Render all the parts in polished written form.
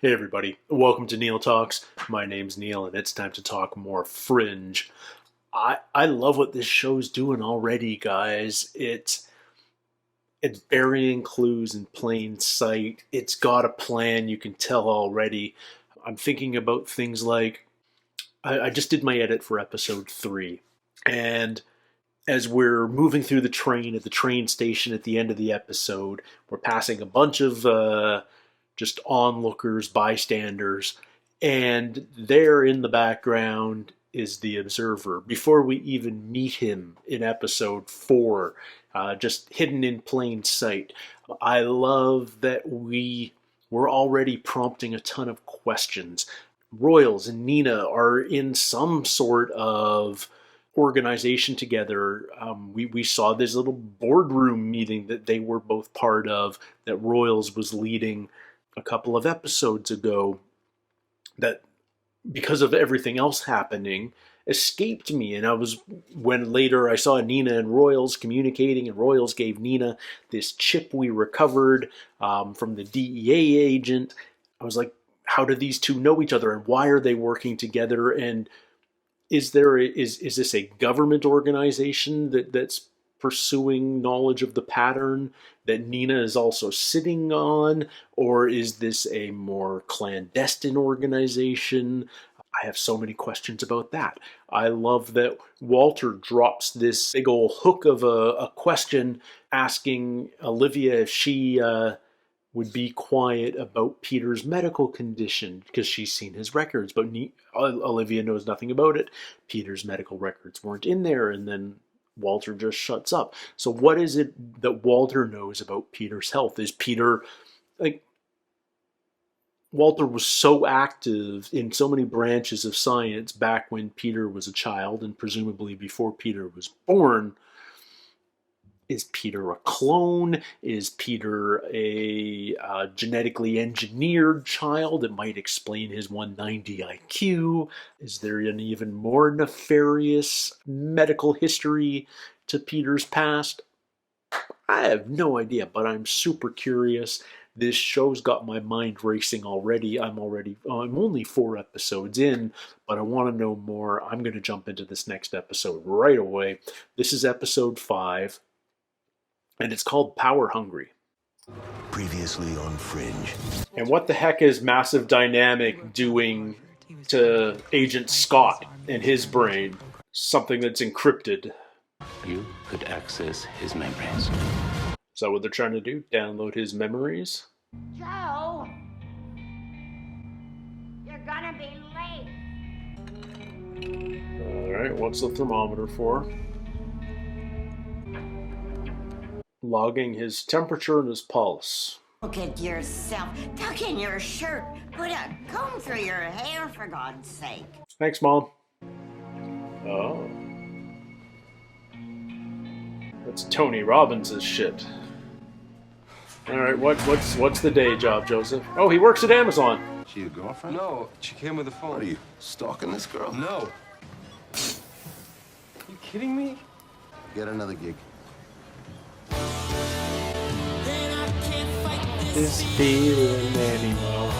Hey everybody, welcome to Neil Talks. My name's Neil and it's time to talk more Fringe. I love what this show's doing already, guys. It's burying clues in plain sight. It's got a plan, you can tell already. I'm thinking about things like, I just did my edit for episode 3, and as we're moving through the train at the train station at the end of the episode, we're passing a bunch of just onlookers, bystanders, and there in the background is the observer. Before we even meet him in episode 4, just hidden in plain sight. I love that we're already prompting a ton of questions. Royals and Nina are in some sort of organization together. We saw this little boardroom meeting that they were both part of, that Royals was leading a couple of episodes ago, that because of everything else happening escaped me. And when later I saw Nina and Royals communicating, and Royals gave Nina this chip we recovered from the DEA agent, I was like, how do these two know each other and why are they working together? And is this a government organization that's pursuing knowledge of the pattern that Nina is also sitting on? Or is this a more clandestine organization? I have so many questions about that. I love that Walter drops this big old hook of a question asking Olivia if she would be quiet about Peter's medical condition because she's seen his records, but Olivia knows nothing about it. Peter's medical records weren't in there, and then Walter just shuts up. So what is it that Walter knows about Peter's health? Is Peter, like, Walter was so active in so many branches of science back when Peter was a child, and presumably before Peter was born. Is Peter a clone? Is Peter a genetically engineered child that might explain his 190 IQ? Is there an even more nefarious medical history to Peter's past? I have no idea, but I'm super curious. This show's got my mind racing already. I'm only 4 episodes in, but I want to know more. I'm going to jump into this next episode right away. This is episode 5. And it's called Power Hungry. Previously on Fringe. And what the heck is Massive Dynamic doing to Agent Scott and his brain? Something that's encrypted. You could access his memories. Is that what they're trying to do? Download his memories? Joe! You're gonna be late. Alright, what's the thermometer for? Logging his temperature and his pulse. Look at yourself. Tuck in your shirt. Put a comb through your hair, for God's sake. Thanks, Mom. Oh. That's Tony Robbins' shit. Alright, what's the day job, Joseph? Oh, he works at Amazon. She your girlfriend? No, she came with a phone. What are you, stalking this girl? No. You kidding me? Get another gig. This feeling anymore.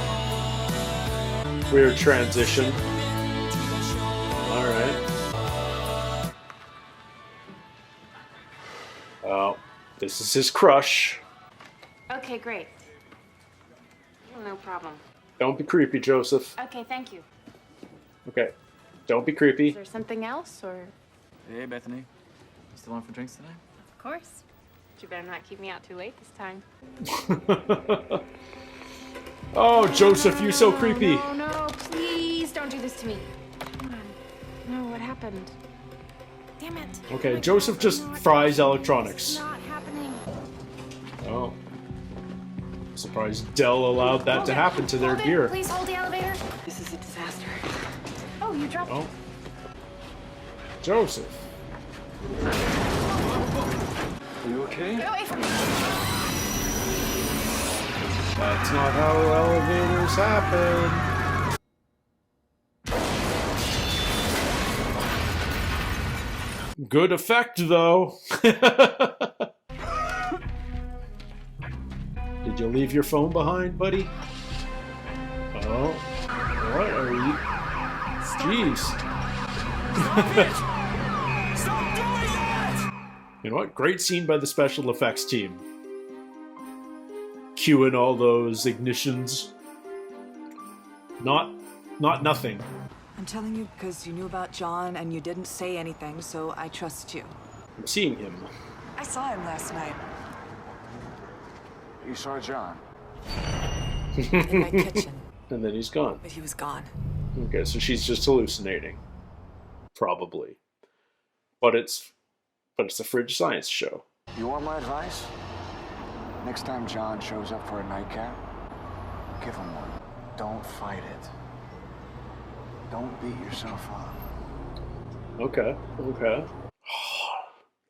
Weird transition. Alright. Oh, this is his crush. Okay, great. No problem. Don't be creepy, Joseph. Okay, thank you. Okay. Don't be creepy. Is there something else, or? Hey, Bethany. You still on for drinks today? Of course. But you better not keep me out too late this time. Oh, Joseph, you so creepy. No, please don't do this to me. Come on. No, what happened? Damn it. Okay, Like, Joseph just fries It's electronics. not happening. Oh. Surprised Dell allowed that to happen to their Hold it. gear. Please hold the elevator. This is a disaster. Oh, you dropped Oh. Joseph. Are you okay? Get away from me. That's not how elevators happen. Good effect, though. Did you leave your phone behind, buddy? Oh, what are you? Jeez. Stop doing that! You know what? Great scene by the special effects team. Cueing all those ignitions. Not nothing. I'm telling you because you knew about John and you didn't say anything, so I trust you. I'm seeing him. I saw him last night You saw John. in my kitchen, And then he's gone. but he was gone. Okay, so she's just hallucinating. Probably. But it's a Fringe science show. You want my advice? Next time John shows up for a nightcap, give him one. Don't fight it. Don't beat yourself up. Okay.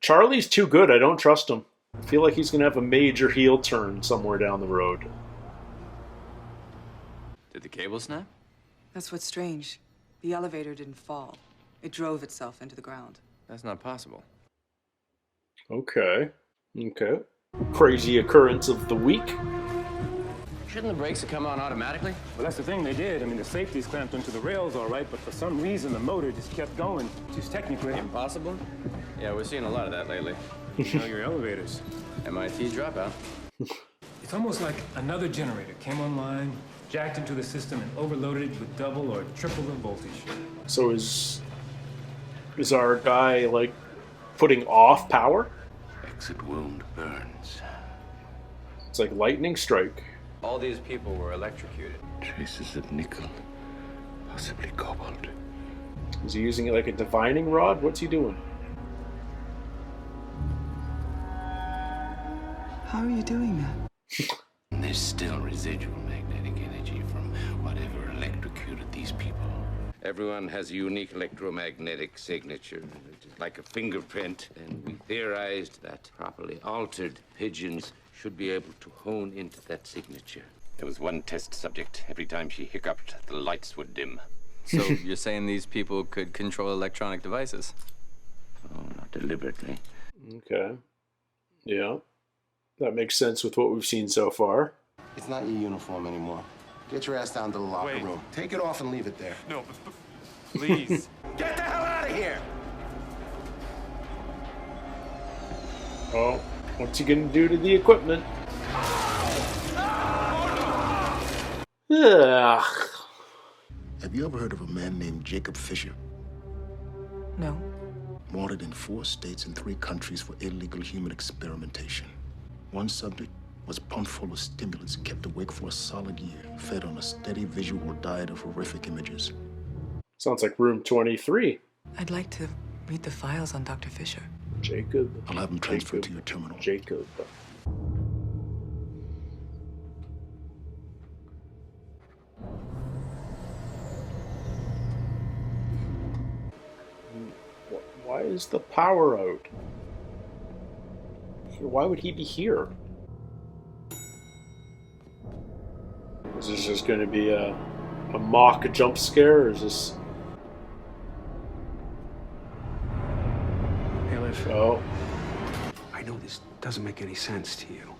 Charlie's too good. I don't trust him. I feel like he's going to have a major heel turn somewhere down the road. Did the cable snap? That's what's strange. The elevator didn't fall. It drove itself into the ground. That's not possible. Okay. Crazy occurrence of the week. Shouldn't the brakes have come on automatically? Well, that's the thing they did. I mean, the safety's clamped onto the rails all right, but for some reason the motor just kept going, which is technically... Impossible? Yeah, we're seeing a lot of that lately. You know your elevators. MIT dropout. It's almost like another generator came online, jacked into the system, and overloaded it with double or triple the voltage. So is our guy, like, putting off power? Exit wound burns. It's like lightning strike. All these people were electrocuted. Traces of nickel. Possibly cobalt. Is he using it like a divining rod? What's he doing? How are you doing that? There's still residual magnetic energy from whatever electrocuted these people. Everyone has a unique electromagnetic signature, like a fingerprint, and we theorized that properly altered pigeons should be able to hone into that signature. There was one test subject. Every time she hiccuped, the lights would dim. So you're saying these people could control electronic devices? Oh, not deliberately. Okay. Yeah. That makes sense with what we've seen so far. It's not your uniform anymore. Get your ass down to the locker room. Take it off and leave it there. No, please. Get the hell out of here! Oh, what's he gonna do to the equipment? Ugh. Have you ever heard of a man named Jacob Fisher? No. Wanted in 4 states and 3 countries for illegal human experimentation. One subject was pumped full of stimulants and kept awake for a solid year, fed on a steady visual diet of horrific images. Sounds like room 23. I'd like to read the files on Dr. Fisher. Jacob. I'll have him transferred to your terminal. Jacob. Why is the power out? Why would he be here? Is this just going to be a mock jump scare, or is this... Hey, Liv. Oh. I know this doesn't make any sense to you.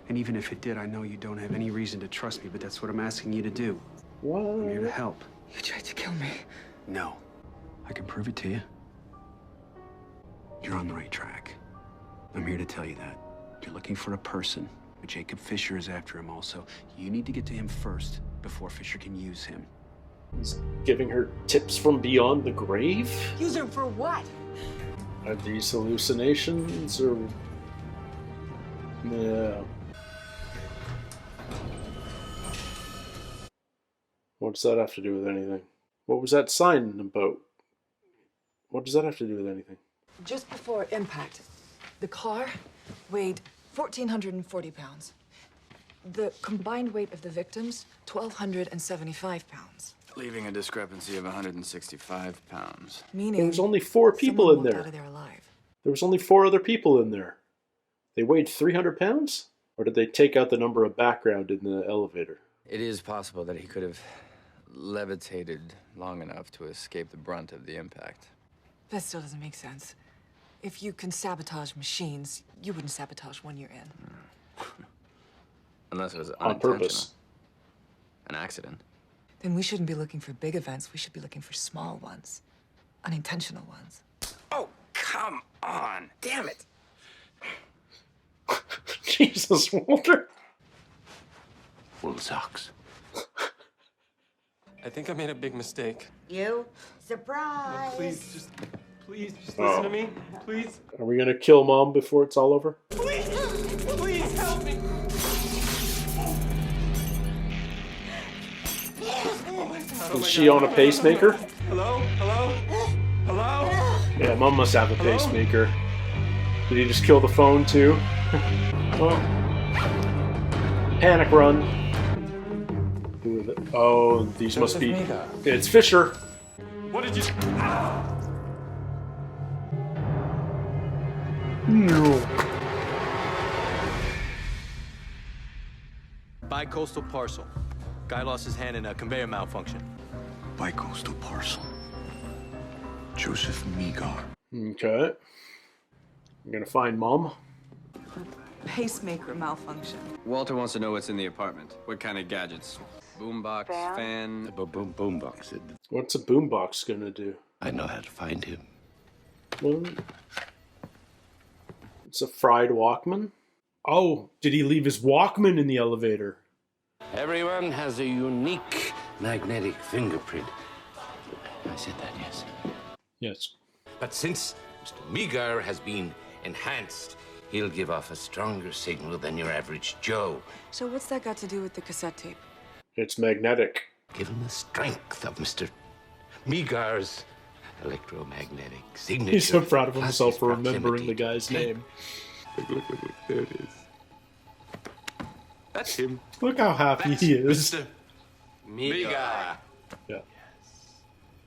And even if it did, I know you don't have any reason to trust me, but that's what I'm asking you to do. What? I'm here to help. You tried to kill me. No. I can prove it to you. You're on the right track. I'm here to tell you that. You're looking for a person, but Jacob Fisher is after him also. You need to get to him first before Fisher can use him. He's giving her tips from beyond the grave? Use her for what? Are these hallucinations, or... Yeah. What does that have to do with anything? What was that sign about? What does that have to do with anything? Just before impact, the car weighed 1,440 pounds. The combined weight of the victims, 1,275 pounds. Leaving a discrepancy of 165 pounds. Meaning There was only 4 people someone in walked there. out of there alive. There was only 4 other people in there. They weighed 300 pounds? Or did they take out the number of background in the elevator? It is possible that he could have levitated long enough to escape the brunt of the impact. That still doesn't make sense. If you can sabotage machines, you wouldn't sabotage one you're in. Unless it was On unintentional. purpose. An accident. then we shouldn't be looking for big events. We should be looking for small ones, unintentional ones. Oh, come on. Damn it. Jesus, Walter. Wool socks. I think I made a big mistake. You? Surprise! Please listen to me. Please. Are we gonna kill Mom before it's all over? Please help me. Is she on a pacemaker? Hello? Yeah, Mom must have a pacemaker. Did he just kill the phone too? Oh. Panic run. Who is it? Oh, these must be. It's Fisher. What did you... No. Bi-coastal parcel. Guy lost his hand in a conveyor malfunction. Bi-coastal parcel. Joseph Megar. Okay. I'm gonna find Mom. Pacemaker malfunction. Walter wants to know what's in the apartment. What kind of gadgets? Boombox, fan. Boombox. What's a boombox gonna do? I know how to find him. Well, it's a fried Walkman. Oh, did he leave his Walkman in the elevator? Everyone has a unique magnetic fingerprint. I said that, yes. Yes. But since Mr. Megar has been enhanced, he'll give off a stronger signal than your average Joe. So what's that got to do with the cassette tape? It's magnetic. Given the strength of Mr. Megar's electromagnetic signature. He's so proud of plus himself his for remembering the proximity guy's to tape. name. Look, there it is. That's him. Look how happy he is. Mr. Megar. Yeah.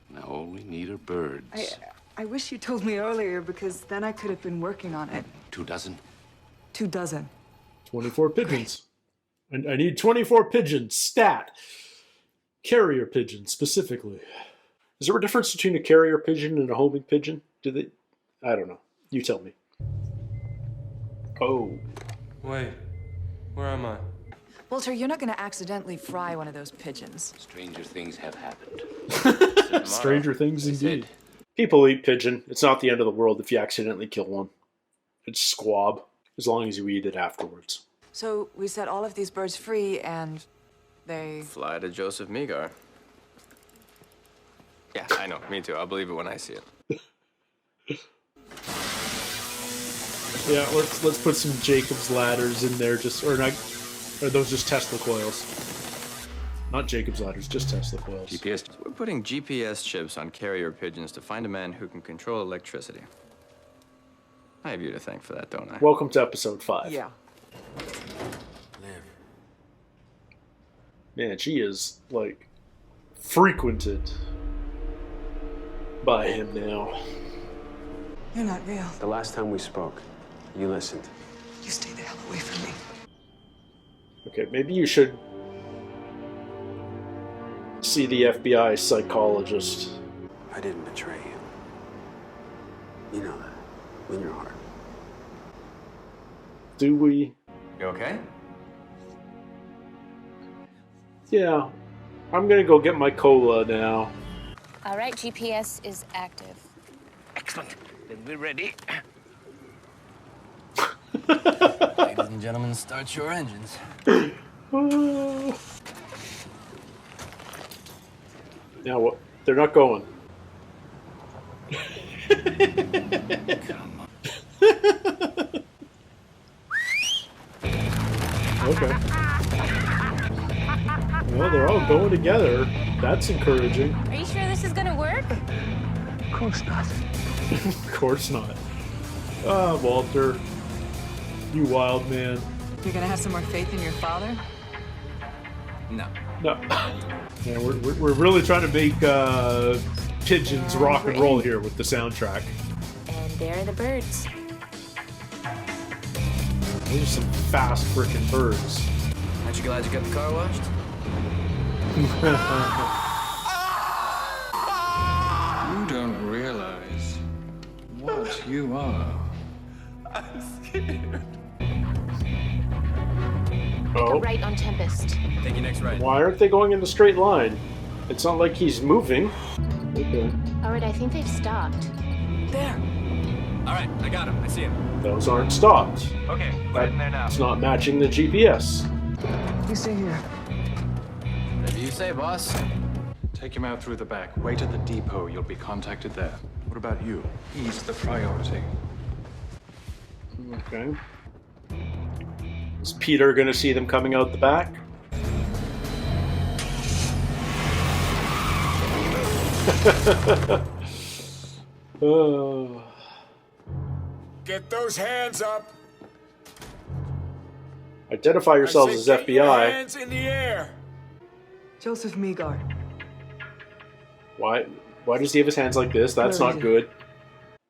Now all we need are birds. I wish you told me earlier, because then I could have been working on it. 24. 24. 24 pigeons. I need 24 pigeons. Stat. Carrier pigeon, specifically. Is there a difference between a carrier pigeon and a homing pigeon? Do they? I don't know. You tell me. Oh. Wait, where am I? Walter, you're not going to accidentally fry one of those pigeons. Stranger things have happened. Stranger things indeed. People eat pigeon. It's not the end of the world if you accidentally kill one. It's squab, as long as you eat it afterwards. So we set all of these birds free, and they... Fly to Joseph Megar. Yeah, I know. Me too. I'll believe it when I see it. Yeah, let's put some Jacob's ladders in there, or those just Tesla coils? Not Jacob's ladders, just Tesla coils. GPS. So we're putting GPS chips on carrier pigeons to find a man who can control electricity. I have you to thank for that, don't I? Welcome to episode 5. Yeah. Man, she is, like, frequented by him now. You're not real. The last time we spoke, you listened. You stay the hell away from me. Okay, maybe you should see the FBI psychologist. I didn't betray you. You know that. In your heart. Do we? You okay? Yeah. I'm gonna go get my cola now. All right, GPS is active. Excellent. Then we're ready. Ladies and gentlemen, start your engines. Now what? They're not going. Come on. Okay. Well, they're all going together. That's encouraging. Are you sure this is gonna work? Of course not. Of course not. Ah, Walter. You wild man. You're gonna have some more faith in your father? No. No. Yeah, we're really trying to make pigeons rock and roll here with the soundtrack. And there are the birds. Those are some fast freaking birds. Aren't you glad you got the car washed? You don't realize what you are. I'm scared. Oh. Right on Tempest. Take your next right. Why aren't they going in the straight line? It's not like he's moving. Okay. Alright, I think they've stopped. There. All right, I got him. I see him. Those aren't stopped. Okay, we're in there now. It's not matching the GPS. You stay here. Whatever you say, boss. Take him out through the back. Wait at the depot. You'll be contacted there. What about you? He's the priority. Okay. Is Peter gonna see them coming out the back? Oh. Get those hands up. Identify yourselves as Get your FBI. hands in the air. Joseph Meagard. Why does he have his hands like this? That's Where not is he? good.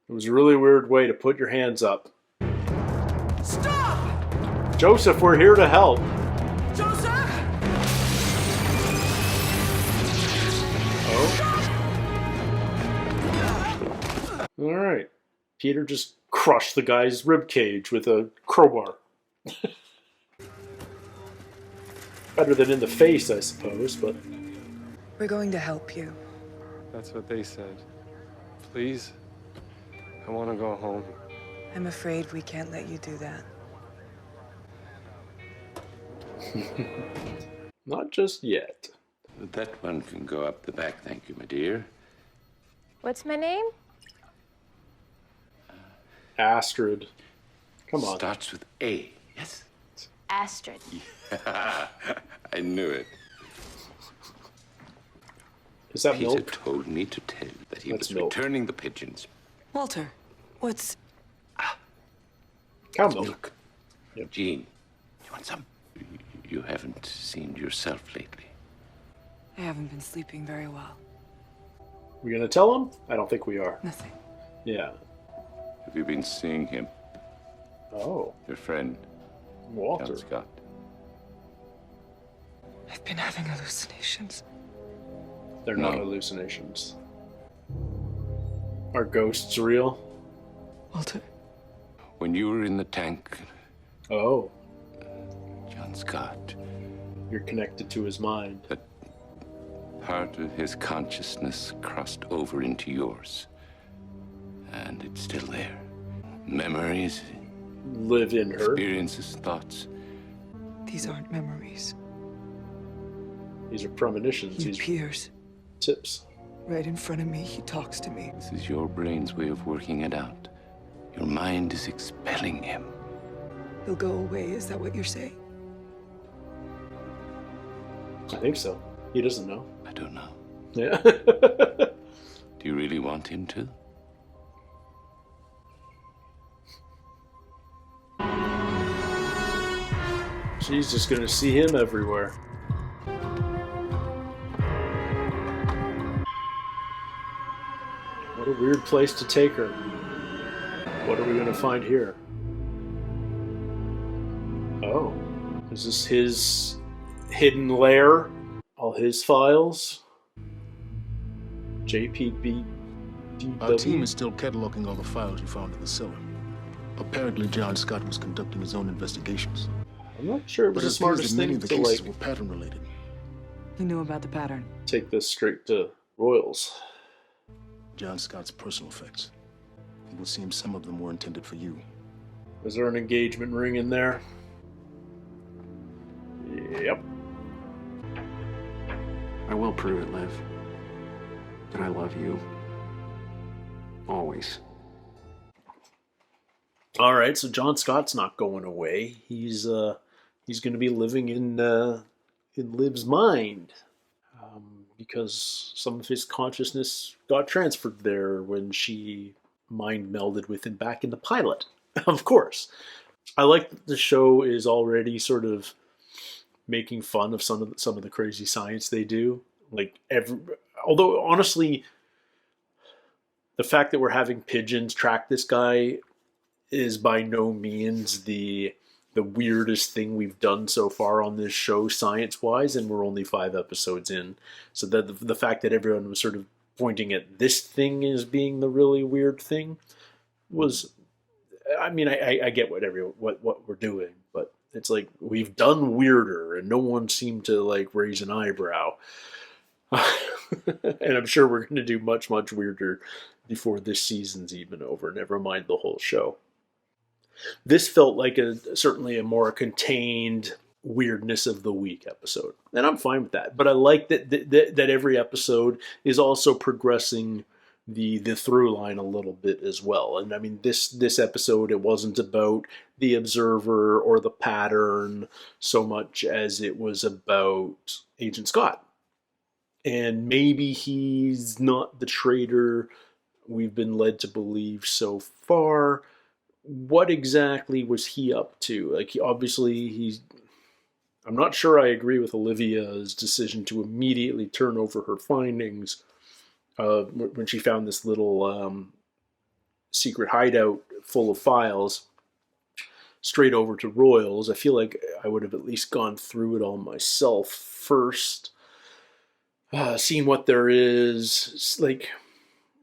It was a really weird way to put your hands up. Stop! Joseph, we're here to help. Joseph! All right. Peter just crushed the guy's rib cage with a crowbar. Better than in the face, I suppose, but... We're going to help you. That's what they said. Please, I want to go home. I'm afraid we can't let you do that. Not just yet. That one can go up the back, thank you, my dear. What's my name? Astrid. Come on. Starts with A, yes? Astrid. I knew it. Is that Peter milk? told me to tell you that he That's was milk. returning the pigeons. Walter, what's... Cow milk. Yep. Jean, you want some? You haven't seen yourself lately. I haven't been sleeping very well. We gonna tell him? I don't think we are. Nothing. Yeah. Have you been seeing him? Oh. Your friend, Walter. John Scott. I've been having hallucinations. They're not No. hallucinations. Are ghosts real? Walter. When you were in the tank, Oh. John Scott, You're connected to his mind. part of his consciousness crossed over into yours. And it's still there. Memories, Live in her. experiences, thoughts. These aren't memories. These are premonitions. He These are appears. tips. Right in front of me, he talks to me. This is your brain's way of working it out. Your mind is expelling him. He'll go away, is that what you're saying? I think so. He doesn't know. I don't know. Yeah. Do you really want him to? She's just gonna see him everywhere. What a weird place to take her. What are we gonna find here? Oh. Is this his hidden lair? All his files? JPB. Our team is still cataloging all the files you found in the cellar. Apparently, John Scott was conducting his own investigations. I'm not sure it was But the it appears smartest that many thing of the to cases like were pattern-related. He knew about the pattern. take this straight to Royals. John Scott's personal effects. It would seem some of them were intended for you. Is there an engagement ring in there? Yep. I will prove it, Liv. That I love you. Always. All right, so John Scott's not going away. He's going to be living in Liv's mind because some of his consciousness got transferred there when she mind melded with him back in the pilot. Of course, I like that the show is already sort of making fun of some of the crazy science they do. Although honestly, the fact that we're having pigeons track this guy is by no means the weirdest thing we've done so far on this show science-wise, and we're only 5 episodes in. So that the fact that everyone was sort of pointing at this thing as being the really weird thing was, I mean, I get what we're doing, but it's like we've done weirder, and no one seemed to like raise an eyebrow. And I'm sure we're going to do much, much weirder before this season's even over, never mind the whole show. This felt like certainly a more contained weirdness of the week episode, and I'm fine with that. But I like that every episode is also progressing the through line a little bit as well. And I mean, this episode, it wasn't about the observer or the pattern so much as it was about Agent Scott. And maybe he's not the traitor we've been led to believe so far. What exactly was he up to? Like, I'm not sure I agree with Olivia's decision to immediately turn over her findings when she found this little secret hideout full of files straight over to Royals. I feel like I would have at least gone through it all myself first, seen what there is. Like,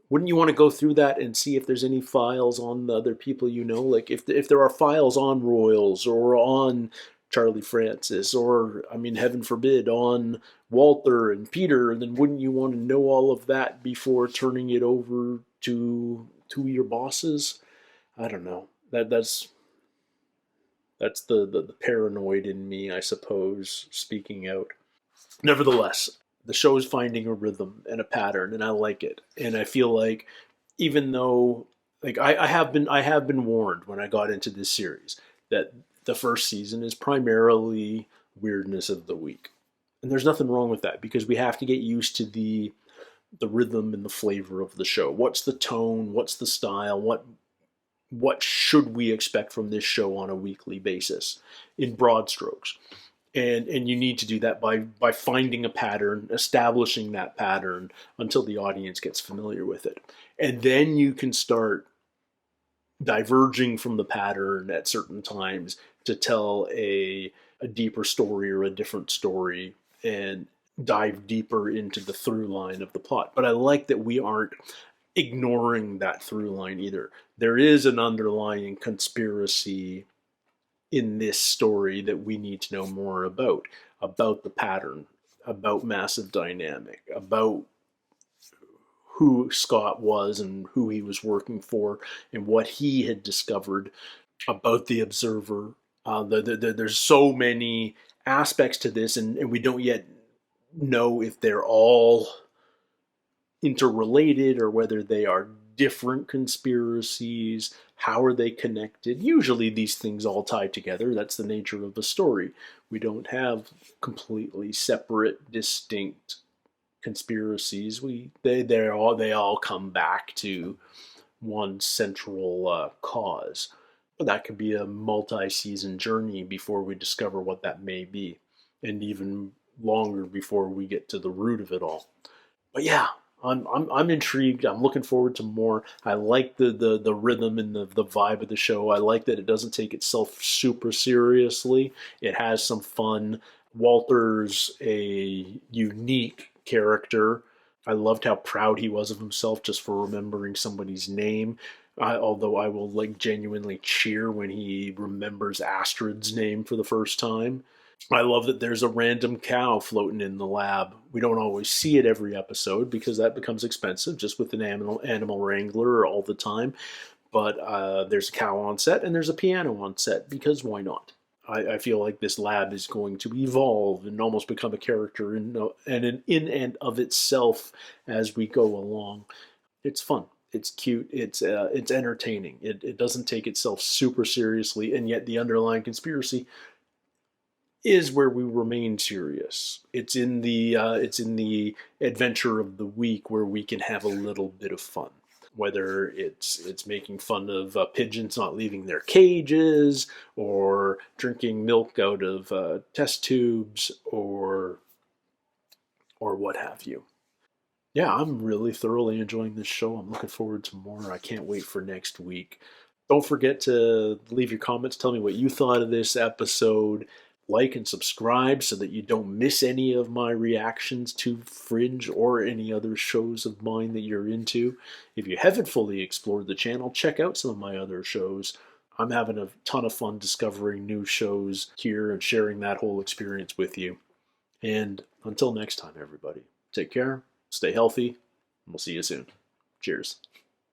wouldn't you want to go through that and see if there's any files on the other people you know? Like, if there are files on Royals or on Charlie Francis or, I mean, heaven forbid, on Walter and Peter, then wouldn't you want to know all of that before turning it over to your bosses? I don't know. That's the paranoid in me, I suppose, speaking out. Nevertheless, the show is finding a rhythm and a pattern, and I like it. And I feel like, even though, like, I have been warned when I got into this series that the first season is primarily weirdness of the week, and there's nothing wrong with that, because we have to get used to the rhythm and the flavor of the show. What's the tone? What's the style? What should we expect from this show on a weekly basis, in broad strokes? And you need to do that by finding a pattern, establishing that pattern until the audience gets familiar with it. And then you can start diverging from the pattern at certain times to tell a deeper story or a different story and dive deeper into the through line of the plot. But I like that we aren't ignoring that through line either. There is an underlying conspiracy in this story that we need to know more about the pattern, about Massive Dynamic, about who Scott was and who he was working for and what he had discovered about the Observer. There's so many aspects to this, and we don't yet know if they're all interrelated or whether they are different conspiracies. How are they connected? Usually these things all tie together. That's the nature of a story. We don't have completely separate, distinct conspiracies. They all come back to one central cause. But that could be a multi-season journey before we discover what that may be, and even longer before we get to the root of it all. But yeah, I'm intrigued. I'm looking forward to more. I like the rhythm and the vibe of the show. I like that it doesn't take itself super seriously. It has some fun. Walter's a unique character. I loved how proud he was of himself just for remembering somebody's name. Although I will genuinely cheer when he remembers Astrid's name for the first time. I love that there's a random cow floating in the lab. We don't always see it every episode because that becomes expensive just with an animal wrangler all the time. But there's a cow on set and there's a piano on set because why not? I feel like this lab is going to evolve and almost become a character in and of itself as we go along. It's fun. It's cute. It's entertaining. It doesn't take itself super seriously, and yet the underlying conspiracy is where we remain serious. It's in the adventure of the week where we can have a little bit of fun. Whether it's making fun of pigeons not leaving their cages, or drinking milk out of test tubes, or what have you. Yeah, I'm really thoroughly enjoying this show. I'm looking forward to more. I can't wait for next week. Don't forget to leave your comments. Tell me what you thought of this episode. Like and subscribe so that you don't miss any of my reactions to Fringe or any other shows of mine that you're into. If you haven't fully explored the channel, check out some of my other shows. I'm having a ton of fun discovering new shows here and sharing that whole experience with you. And until next time, everybody. Take care, stay healthy, and we'll see you soon. Cheers.